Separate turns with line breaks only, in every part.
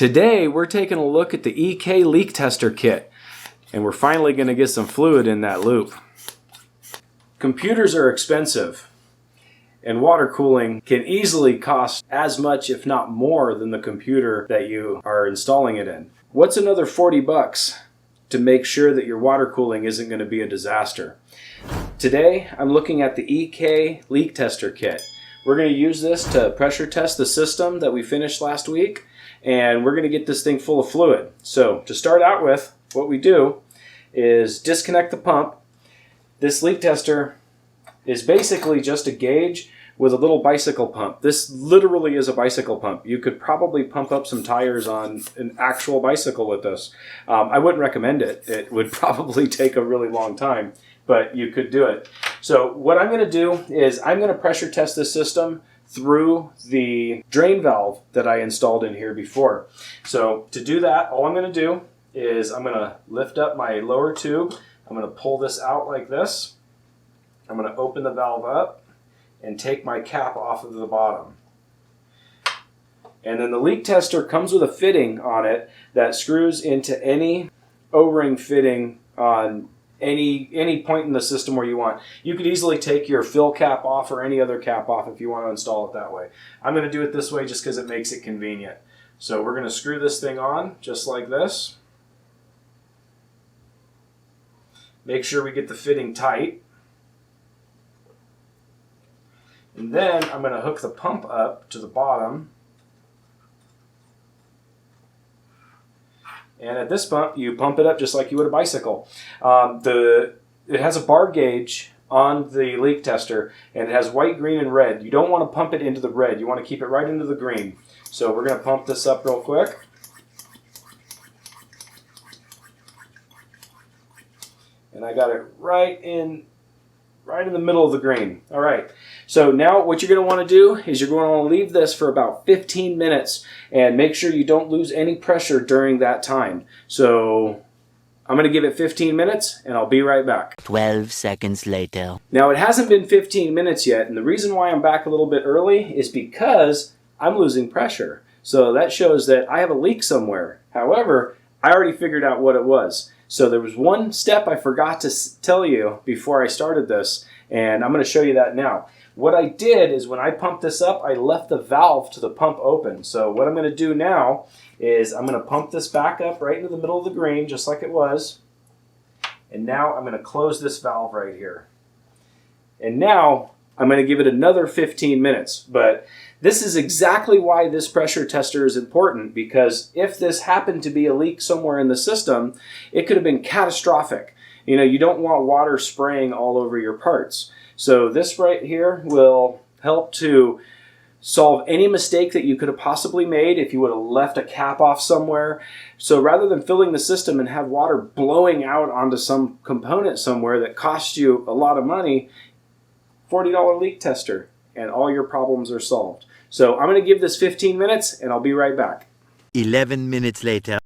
Today we're taking a look at the EK leak tester kit, and we're finally going to get some fluid in that loop. Computers are expensive, and water cooling can easily cost as much if not more than the computer that you are installing it in. What's another 40 bucks to make sure that your water cooling isn't going to be a disaster? Today I'm looking at the EK leak tester kit. We're going to use this to pressure test the system that we finished last week, and we're going to get this thing full of fluid. So to start out with, what we do is disconnect the pump. This leak tester is basically just a gauge with a little bicycle pump. This literally is a bicycle pump. You could probably pump up some tires on an actual bicycle with this. I wouldn't recommend it. It would probably take a really long time, but you could do it. So what I'm going to do is I'm going to pressure test this system through the drain valve that I installed in here before. So to do that, all I'm going to do is I'm going to lift up my lower tube. I'm going to pull this out like this. I'm going to open the valve up and take my cap off of the bottom. And then the leak tester comes with a fitting on it that screws into any O-ring fitting on any point in the system where you want. You could easily take your fill cap off or any other cap off if you want to install it that way. I'm going to do it this way just because it makes it convenient. So we're going to screw this thing on just like this. Make sure we get the fitting tight. And then I'm going to hook the pump up to the bottom. And at this pump, you pump it up just like you would a bicycle. It has a bar gauge on the leak tester, and it has white, green, and red. You don't want to pump it into the red. You want to keep it right into the green. So we're going to pump this up real quick. And I got it right in the middle of the green. All right. So now what you're going to want to do is you're going to want to leave this for about 15 minutes and make sure you don't lose any pressure during that time. So I'm going to give it 15 minutes and I'll be right back.
12 seconds later.
Now it hasn't been 15 minutes yet, and the reason why I'm back a little bit early is because I'm losing pressure. So that shows that I have a leak somewhere. However, I already figured out what it was. So there was one step I forgot to tell you before I started this, and I'm going to show you that now. What I did is when I pumped this up, I left the valve to the pump open. So what I'm going to do now is I'm going to pump this back up right into the middle of the green, just like it was. And now I'm going to close this valve right here. And now I'm going to give it another 15 minutes. But this is exactly why this pressure tester is important, because if this happened to be a leak somewhere in the system, it could have been catastrophic. You know, you don't want water spraying all over your parts. So this right here will help to solve any mistake that you could have possibly made if you would have left a cap off somewhere. So rather than filling the system and have water blowing out onto some component somewhere that costs you a lot of money, $40 leak tester, and all your problems are solved. So I'm going to give this 15 minutes and I'll be right back.
11 minutes later.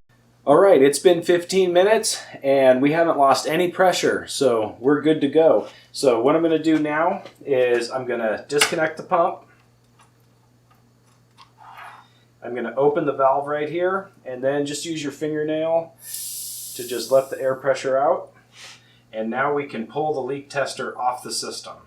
All right, it's been 15 minutes and we haven't lost any pressure, so we're good to go. So what I'm going to do now is I'm going to disconnect the pump. I'm going to open the valve right here and then just use your fingernail to just let the air pressure out. And now we can pull the leak tester off the system.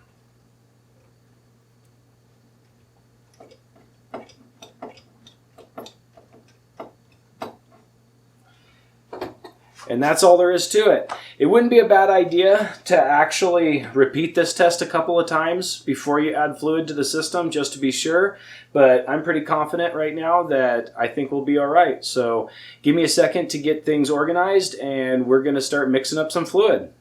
And that's all there is to it. It wouldn't be a bad idea to actually repeat this test a couple of times before you add fluid to the system, just to be sure. But I'm pretty confident right now that I think we'll be all right. So give me a second to get things organized and we're going to start mixing up some fluid.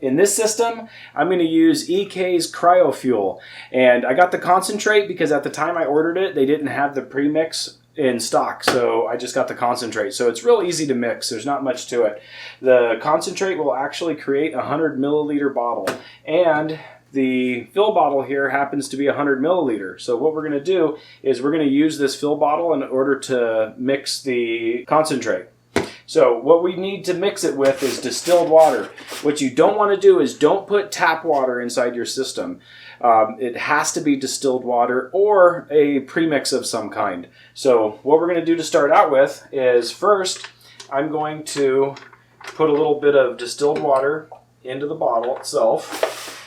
In this system, I'm going to use EK's CryoFuel. And I got the concentrate because at the time I ordered it, they didn't have the premix in stock, so I just got the concentrate. So it's real easy to mix. There's not much to it. The concentrate will actually create a 100 milliliter bottle, and the fill bottle here happens to be 100 milliliter. So what we're going to do is we're going to use this fill bottle in order to mix the concentrate. So what we need to mix it with is distilled water. What you don't want to do is don't put tap water inside your system. It has to be distilled water or a premix of some kind. So what we're going to do to start out with is first I'm going to put a little bit of distilled water into the bottle itself.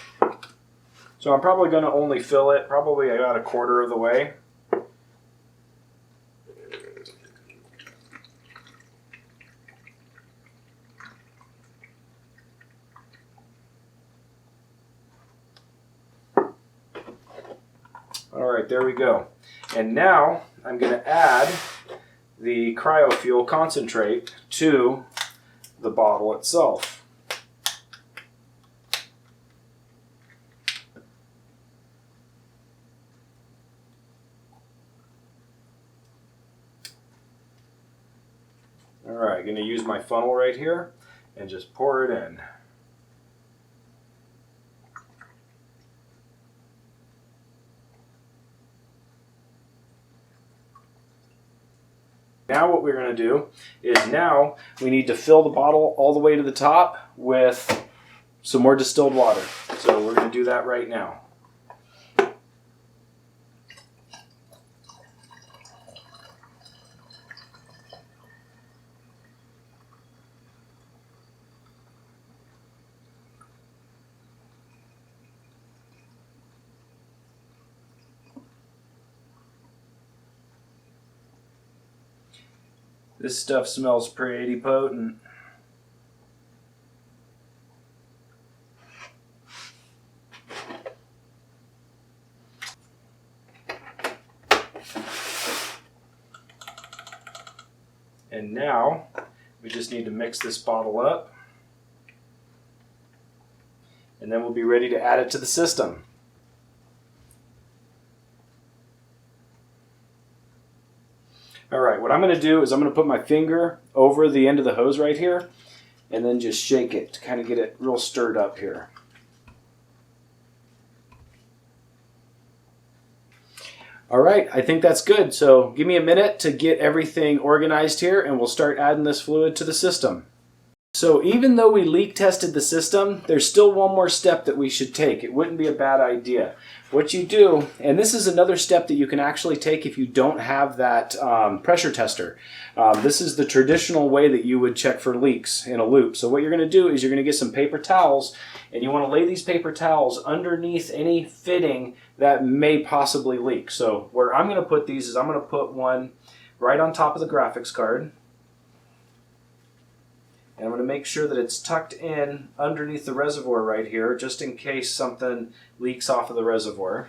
So I'm probably going to only fill it probably about a quarter of the way. All right, there we go. And now I'm going to add the CryoFuel concentrate to the bottle itself. All right, I'm going to use my funnel right here and just pour it in. Now what we're going to do is now we need to fill the bottle all the way to the top with some more distilled water. So we're going to do that right now. This stuff smells pretty potent. And now we just need to mix this bottle up, and then we'll be ready to add it to the system. All right, what I'm going to do is I'm going to put my finger over the end of the hose right here and then just shake it to kind of get it real stirred up here. All right, I think that's good. So give me a minute to get everything organized here and we'll start adding this fluid to the system. So even though we leak tested the system, there's still one more step that we should take. It wouldn't be a bad idea. What you do, and this is another step that you can actually take if you don't have that pressure tester. This is the traditional way that you would check for leaks in a loop. So what you're going to do is you're going to get some paper towels, and you want to lay these paper towels underneath any fitting that may possibly leak. So where I'm going to put these is I'm going to put one right on top of the graphics card. And I'm going to make sure that it's tucked in underneath the reservoir right here, just in case something leaks off of the reservoir.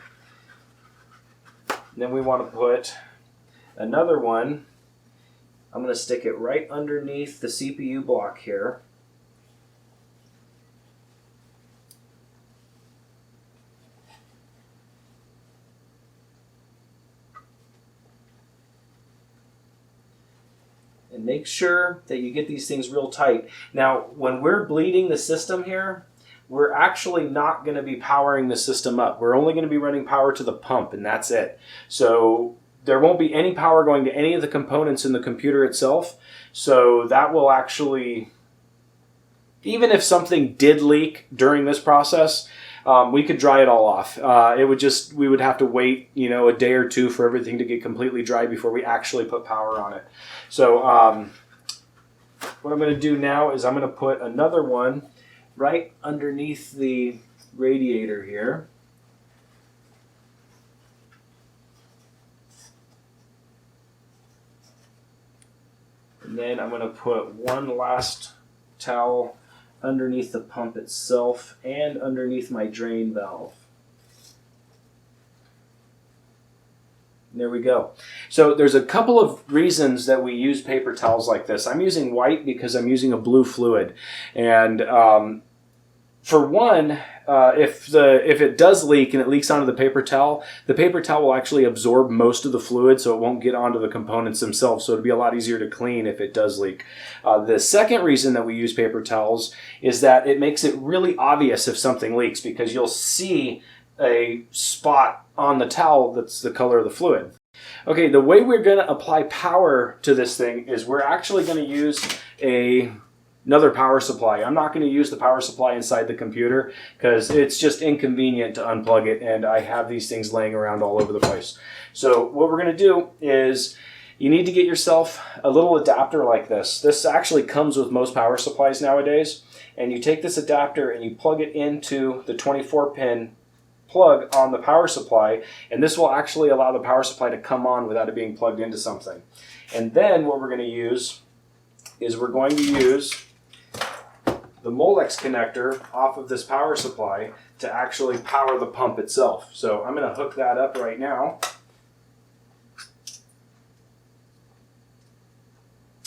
And then we want to put another one. I'm going to stick it right underneath the CPU block here. And make sure that you get these things real tight. Now, when we're bleeding the system here, we're actually not going to be powering the system up. We're only going to be running power to the pump, and that's it. So there won't be any power going to any of the components in the computer itself. So that will actually, even if something did leak during this process, we could dry it all off. We would have to wait, a day or two for everything to get completely dry before we actually put power on it. So what I'm going to do now is I'm going to put another one right underneath the radiator here. And then I'm going to put one last towel underneath the pump itself and underneath my drain valve. And there we go. So there's a couple of reasons that we use paper towels like this. I'm using white because I'm using a blue fluid. And for one, if it does leak and it leaks onto the paper towel will actually absorb most of the fluid, so it won't get onto the components themselves, so it'll be a lot easier to clean if it does leak. The second reason that we use paper towels is that it makes it really obvious if something leaks, because you'll see a spot on the towel that's the color of the fluid. Okay, the way we're going to apply power to this thing is we're actually going to use a another power supply. I'm not going to use the power supply inside the computer because it's just inconvenient to unplug it, and I have these things laying around all over the place. So what we're going to do is you need to get yourself a little adapter like this. This actually comes with most power supplies nowadays, and you take this adapter and you plug it into the 24-pin plug on the power supply, and this will actually allow the power supply to come on without it being plugged into something. And then what we're going to use is we're going to use the Molex connector off of this power supply to actually power the pump itself. So I'm going to hook that up right now.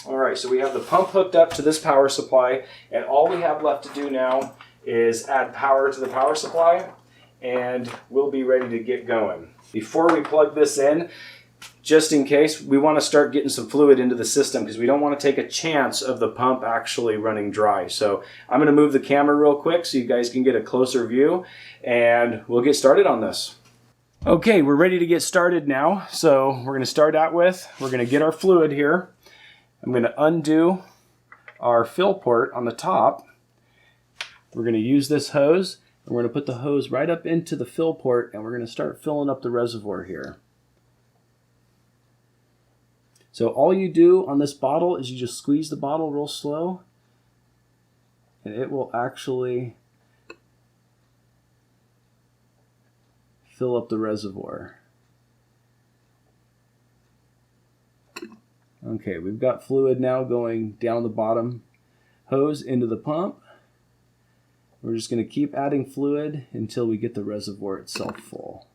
Alright, so we have the pump hooked up to this power supply, and all we have left to do now is add power to the power supply, and we'll be ready to get going. Before we plug this in, just in case, we want to start getting some fluid into the system because we don't want to take a chance of the pump actually running dry. So I'm going to move the camera real quick so you guys can get a closer view, and we'll get started on this. Okay, we're ready to get started now. So we're going to start out with, we're going to get our fluid here. I'm going to undo our fill port on the top. We're going to use this hose, and we're going to put the hose right up into the fill port, and we're going to start filling up the reservoir here. So all you do on this bottle is you just squeeze the bottle real slow, and it will actually fill up the reservoir. Okay, we've got fluid now going down the bottom hose into the pump. We're just going to keep adding fluid until we get the reservoir itself full.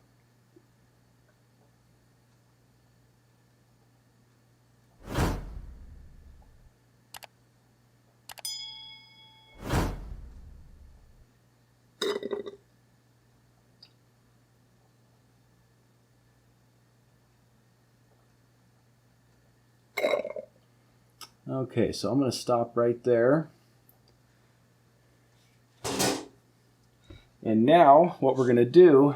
Okay, so I'm going to stop right there. And now what we're going to do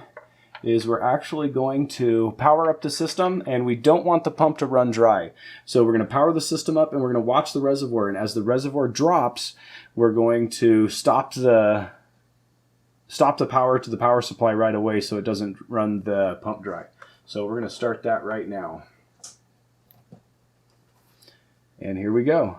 is we're actually going to power up the system, and we don't want the pump to run dry. So we're going to power the system up, and we're going to watch the reservoir, and as the reservoir drops, we're going to stop the power to the power supply right away so it doesn't run the pump dry. So we're going to start that right now. And here we go.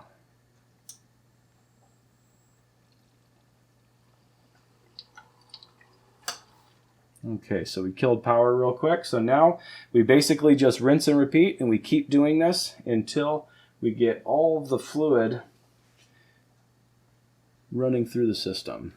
Okay, so we killed power real quick. So now we basically just rinse and repeat, and we keep doing this until we get all of the fluid running through the system.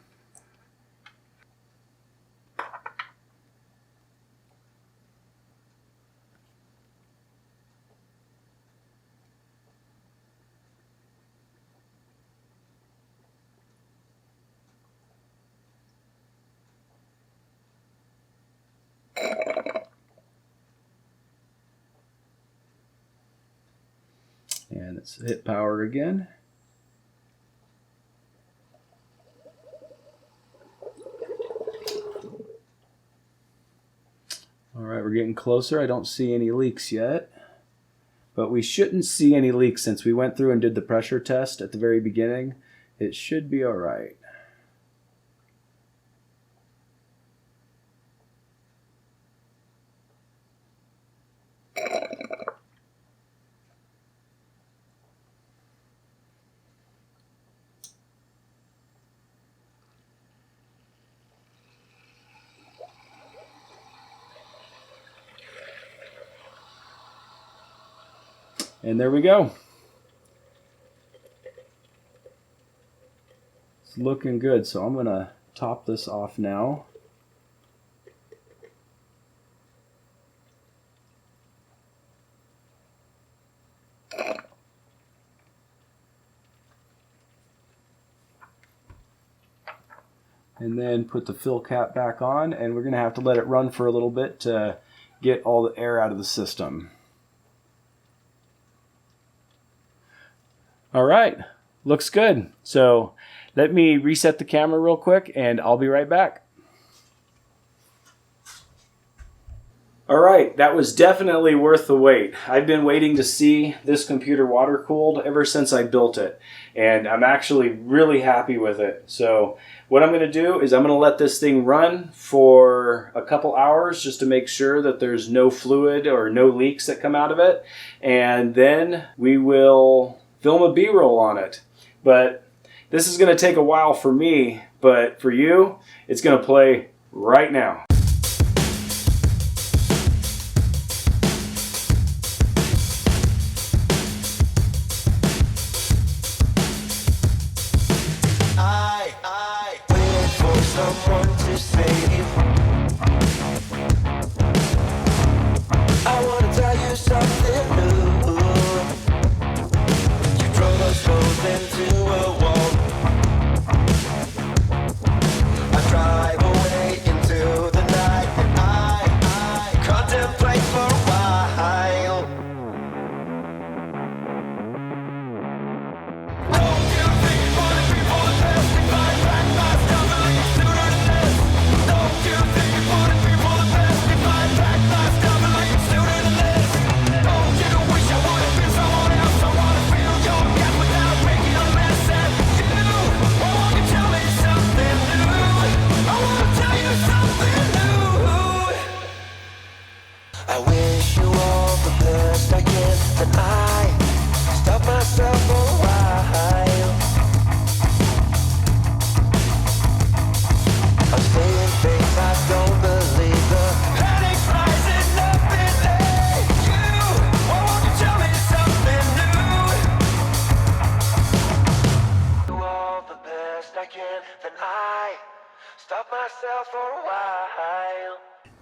And let's hit power again. All right, we're getting closer. I don't see any leaks yet, but we shouldn't see any leaks since we went through and did the pressure test at the very beginning. It should be all right. And there we go. It's looking good, so I'm going to top this off now. And then put the fill cap back on, and we're going to have to let it run for a little bit to get all the air out of the system. All right, looks good. So let me reset the camera real quick, and I'll be right back. All right, that was definitely worth the wait. I've been waiting to see this computer water cooled ever since I built it, and I'm actually really happy with it. So what I'm going to do is I'm going to let this thing run for a couple hours just to make sure that there's no fluid or no leaks that come out of it, and then we will film a B-roll on it. But this is going to take a while for me, but for you, it's going to play right now.
Someone to save. I wanna tell you something new. You drove us both into a wall. I drive away into the night, and I contemplate for a while. Don't you think for the people that testify back my stumbling sooner than this? Don't you think for the people that testify back my stumbling sooner than this? Don't you wish I would have been someone else? I wanna feel your gap without making a mess at you. Won't you tell me something new? I wanna tell you something new. I wish you all the best I can, and I stop myself for a while. I'm saying things I don't believe. The panic's rising up in you. Won't you tell me something new? Do all the best I can, then I stop myself for a while.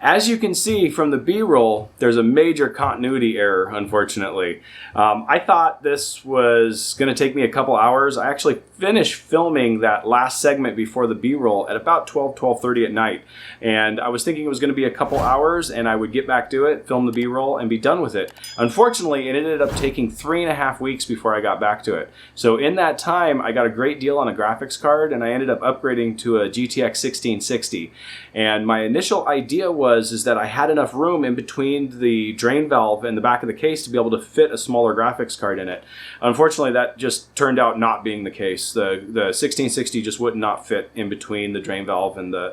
As you can see from the B-roll, there's a major continuity error, unfortunately. I thought this was going to take me a couple hours. I actually finished filming that last segment before the B-roll at about 12:30 at night. And I was thinking it was going to be a couple hours and I would get back to it, film the B-roll, and be done with it. Unfortunately, it ended up taking 3.5 weeks before I got back to it. So in that time, I got a great deal on a graphics card and I ended up upgrading to a GTX 1660. And my initial idea is that I had enough room in between the drain valve and the back of the case to be able to fit a smaller graphics card in it. Unfortunately, that just turned out not being the case. The 1660 just would not fit in between the drain valve and the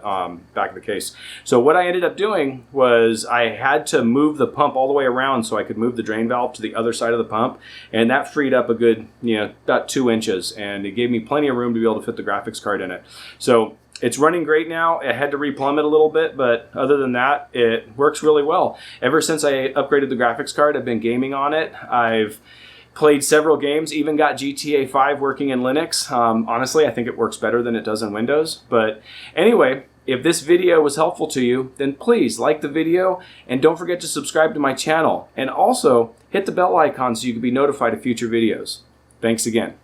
back of the case. So what I ended up doing was I had to move the pump all the way around so I could move the drain valve to the other side of the pump, and that freed up a good, about 2 inches, and it gave me plenty of room to be able to fit the graphics card in it. So it's running great now. I had to replumb it a little bit, but other than that, it works really well. Ever since I upgraded the graphics card, I've been gaming on it. I've played several games, even got GTA 5 working in Linux. Honestly, I think it works better than it does in Windows. But anyway, if this video was helpful to you, then please like the video and don't forget to subscribe to my channel. And also hit the bell icon so you can be notified of future videos. Thanks again.